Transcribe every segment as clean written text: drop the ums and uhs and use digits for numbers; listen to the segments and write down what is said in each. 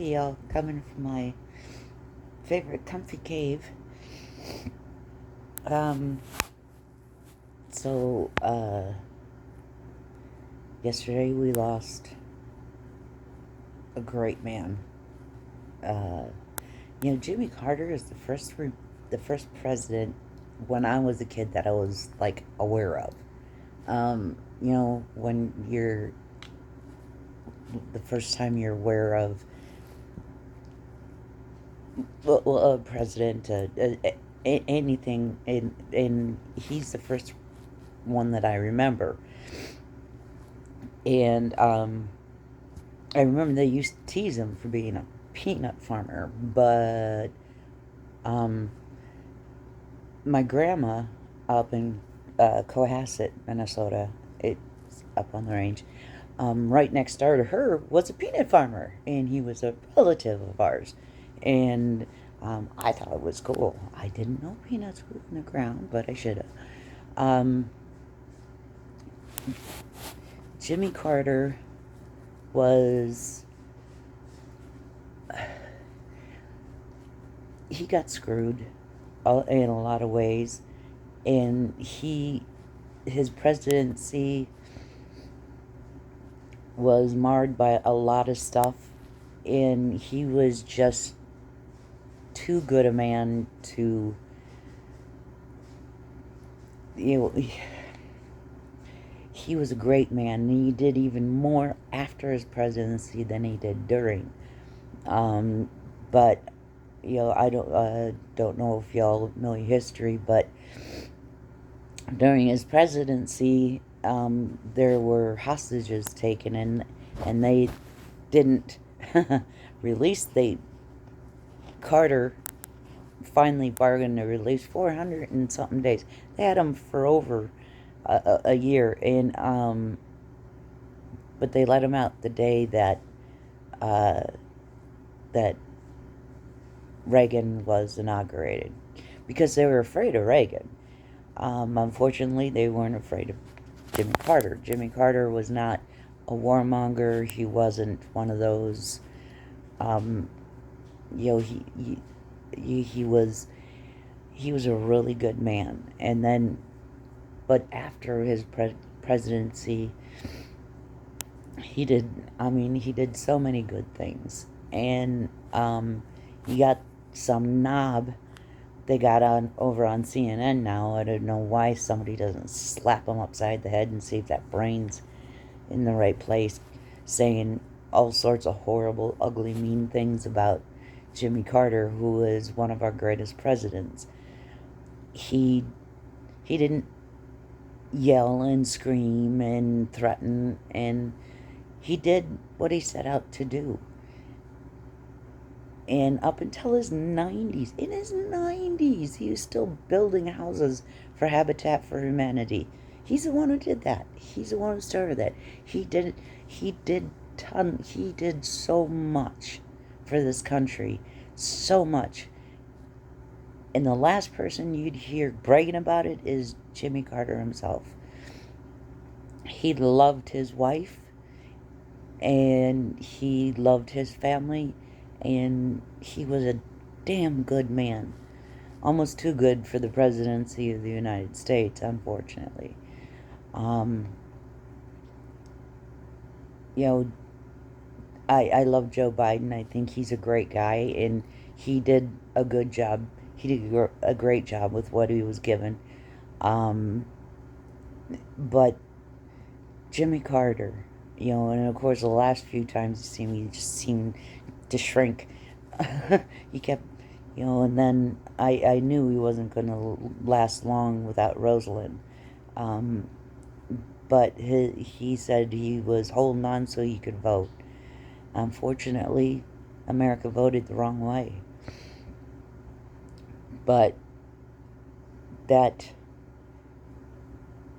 Hey y'all, coming from my favorite comfy cave. Um, so, yesterday we lost a great man. Uh, Jimmy Carter is the first president when I was a kid that I was like aware of. When you're the first time you're aware of a president, anything, and he's the first one that I remember. And I remember they used to tease him for being a peanut farmer, but um, my grandma up in Cohasset, Minnesota, it's up on the range, right next door to her was a peanut farmer, and he was a relative of ours. And I thought it was cool. I didn't know peanuts grew in the ground, but I should have. Um, Jimmy Carter was he got screwed in a lot of ways, and his presidency was marred by a lot of stuff, and he was just too good a man to, you know, he was a great man, and he did even more after his presidency than he did during. But I don't know if y'all know history, but during his presidency, there were hostages taken, and they didn't release. Carter finally bargained to release 400 and something days. They had him for over a year, and but they let him out the day uh, that Reagan was inaugurated, because they were afraid of Reagan. Unfortunately, they weren't afraid of Jimmy Carter. Jimmy Carter was not a warmonger. He wasn't one of those. Um, you know, he was a really good man. And then, but after his presidency, he did. I mean, he did so many good things, and he got some knob. They got on over on CNN now. I don't know why somebody doesn't slap him upside the head and see if that brain's in the right place, saying all sorts of horrible, ugly, mean things about Jimmy Carter, who is one of our greatest presidents. He didn't yell and scream and threaten, and he did what he set out to do. And up until his 90s, in his 90s, he was still building houses for Habitat for Humanity. He's the one who did that. He's the one who started that. He did so much for this country. So much. And the last person you'd hear bragging about it is Jimmy Carter himself. He loved his wife, and he loved his family, and he was a damn good man. Almost too good for the presidency of the United States, unfortunately. Um, you know, I love Joe Biden. I think he's a great guy, and he did a good job. He did a great job with what he was given. Um, but Jimmy Carter, and of course the last few times you see me, he just seemed to shrink. He kept, and then I knew he wasn't going to last long without Rosalind. Um, but he said he was holding on so he could vote. Unfortunately, America voted the wrong way. But that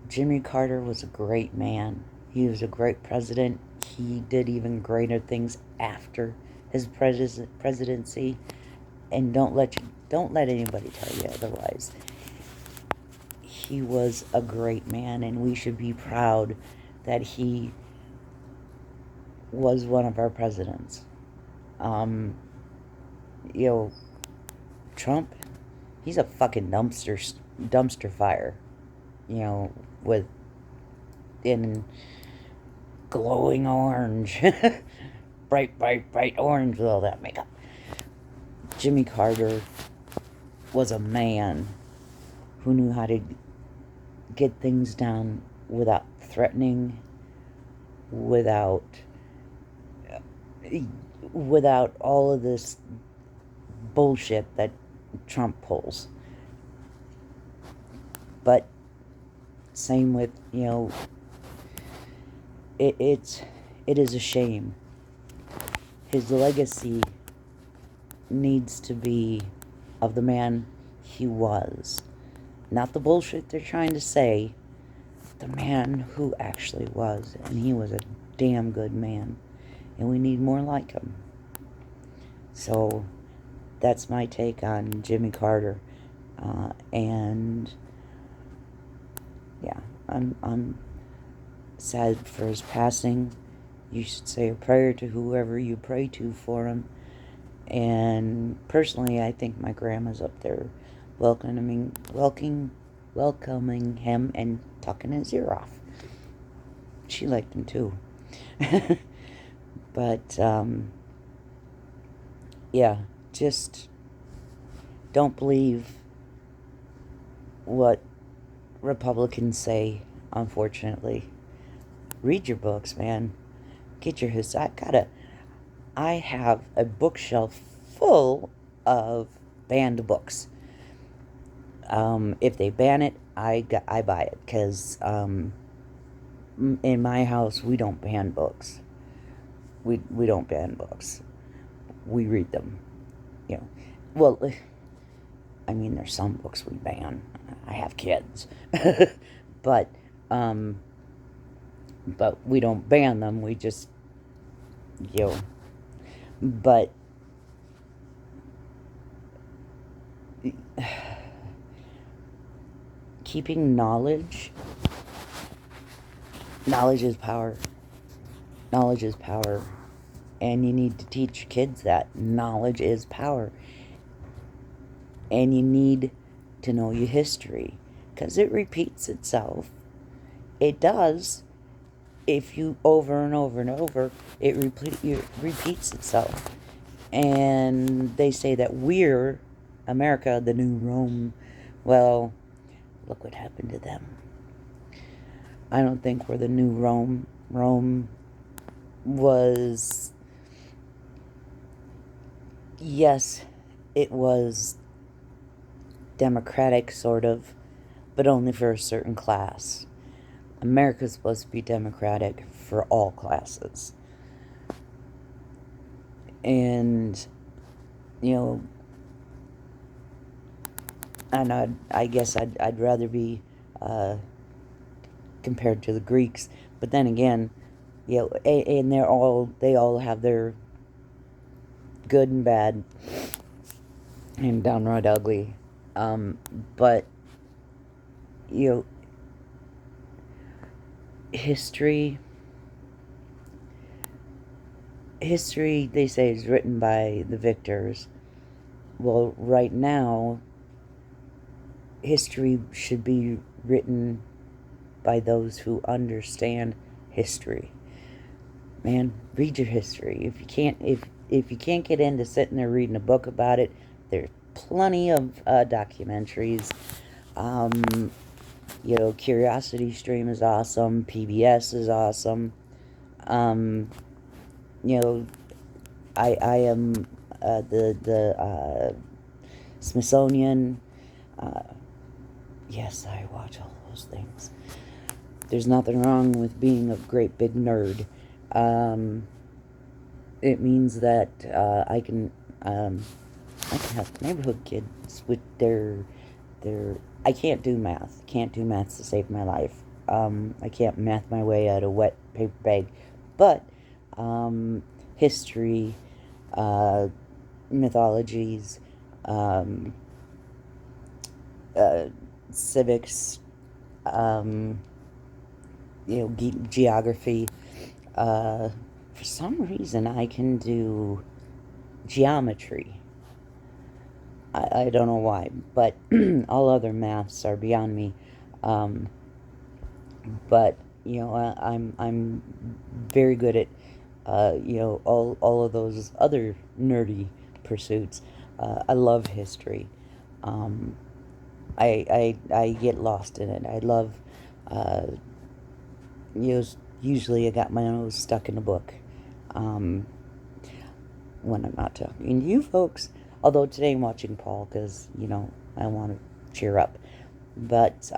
Jimmy Carter was a great man. He was a great president. He did even greater things after his presidency. And don't let anybody tell you otherwise. He was a great man, and we should be proud that he was one of our presidents. Um, you know, Trump, he's a fucking dumpster fire. You know, with in glowing orange, bright orange with all that makeup. Jimmy Carter was a man who knew how to get things done without threatening, without without all of this bullshit that Trump pulls. But same with, you know, it is a shame. His legacy needs to be of the man he was. Not the bullshit they're trying to say. The man who actually was. And he was a damn good man. And we need more like him. So that's my take on Jimmy Carter. And yeah, I'm sad for his passing. You should say a prayer to whoever you pray to for him. And personally, I think my grandma's up there welcoming him and tucking his ear off. She liked him too. But yeah, just don't believe what Republicans say, unfortunately. Read your books, man. Get your history. I have a bookshelf full of banned books. If they ban it, I buy it, because in my house we don't ban books. We don't ban books. We read them. You know, well, I mean, there's some books we ban. I have kids, but we don't ban them. We just, you know, but keeping knowledge is power. Knowledge is power. And you need to teach kids that knowledge is power. And you need to know your history, because it repeats itself. It does. If you over and over and over, it repeats itself. And they say that we're America, the new Rome. Well, look what happened to them. I don't think we're the new Rome. Rome was, yes, it was democratic, sort of, but only for a certain class. America's supposed to be democratic for all classes. And, you know, and I guess I'd rather be compared to the Greeks. But then again, you know, and they all have their good and bad and downright ugly. But, you know, history, they say, is written by the victors. Well, right now, history should be written by those who understand history. Man, read your history. If you can't get into sitting there reading a book about it, there's plenty of documentaries. You know, Curiosity Stream is awesome. PBS is awesome. You know, I am the Smithsonian. Yes, I watch all those things. There's nothing wrong with being a great big nerd. It means that I can help neighborhood kids with their. I can't do math. Can't do math to save my life. I can't math my way out of wet paper bag, but history, mythologies, civics, you know, geography. For some reason, I can do geometry. I don't know why, but all other maths are beyond me. Um, but I'm very good at all of those other nerdy pursuits. I love history. Um, I get lost in it. I love uh, you know usually I got my nose stuck in a book um, when I'm not talking to you folks. Although today I'm watching Paul because I want to cheer up. But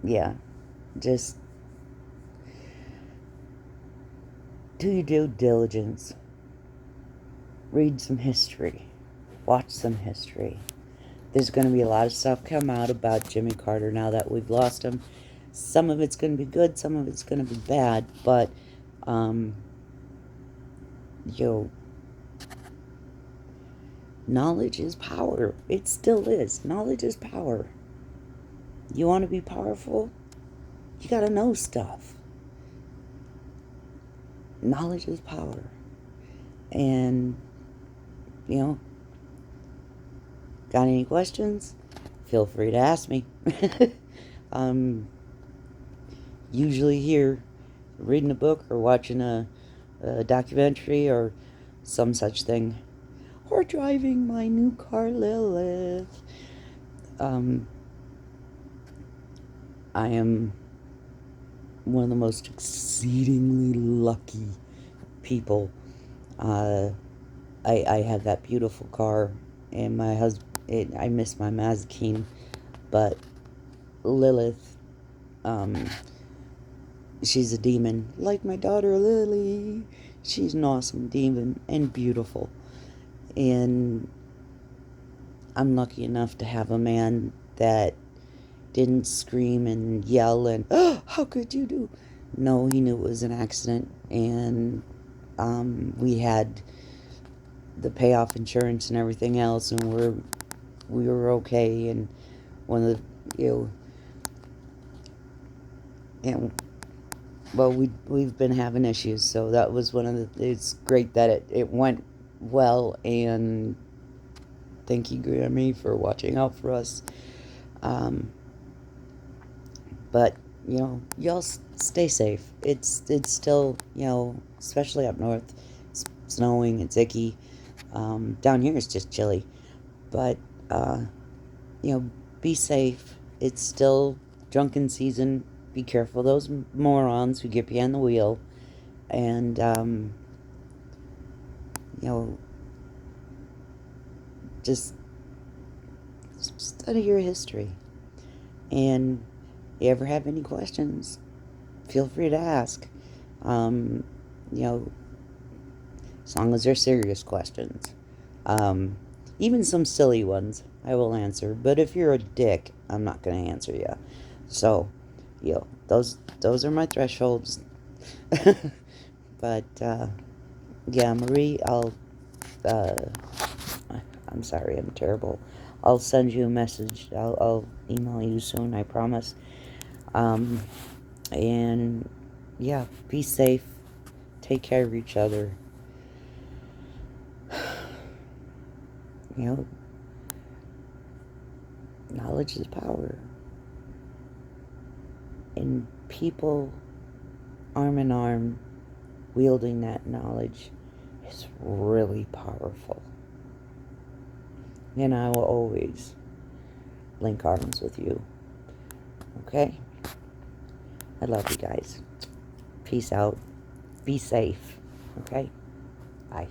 yeah, just do your due diligence. Read some history. Watch some history. There's going to be a lot of stuff come out about Jimmy Carter now that we've lost him. Some of it's going to be good, some of it's going to be bad, but um, knowledge is power. It still is. Knowledge is power. You want to be powerful? You got to know stuff. Knowledge is power. And, got any questions? Feel free to ask me. Usually here reading a book or watching a documentary or some such thing. Or driving my new car, Lilith. I am one of the most exceedingly lucky people. I have that beautiful car, and my husband. I miss my Mazda, but Lilith, she's a demon, like my daughter Lily. She's an awesome demon and beautiful, and I'm lucky enough to have a man that didn't scream and yell and, oh, how could you do? No, he knew it was an accident, and we had the payoff insurance and everything else, and we were okay. And one of the and well, we've been having issues, so that was one of the. It's great that it went well, and thank you, Grammy, for watching out for us. But y'all stay safe. It's still especially up north, it's snowing. It's icky. Down here it's just chilly, but be safe. It's still drunken season. Be careful of those morons who get behind the wheel, and just study your history. And if you ever have any questions, feel free to ask. As long as they're serious questions. Even some silly ones, I will answer. But if you're a dick, I'm not going to answer you. So, those are my thresholds. But, yeah, Marie, I'm sorry, I'm terrible. I'll send you a message. I'll email you soon, I promise. And, yeah, be safe. Take care of each other. Knowledge is power. And people, arm in arm, wielding that knowledge is really powerful. And I will always link arms with you. Okay? I love you guys. Peace out. Be safe. Okay? Bye.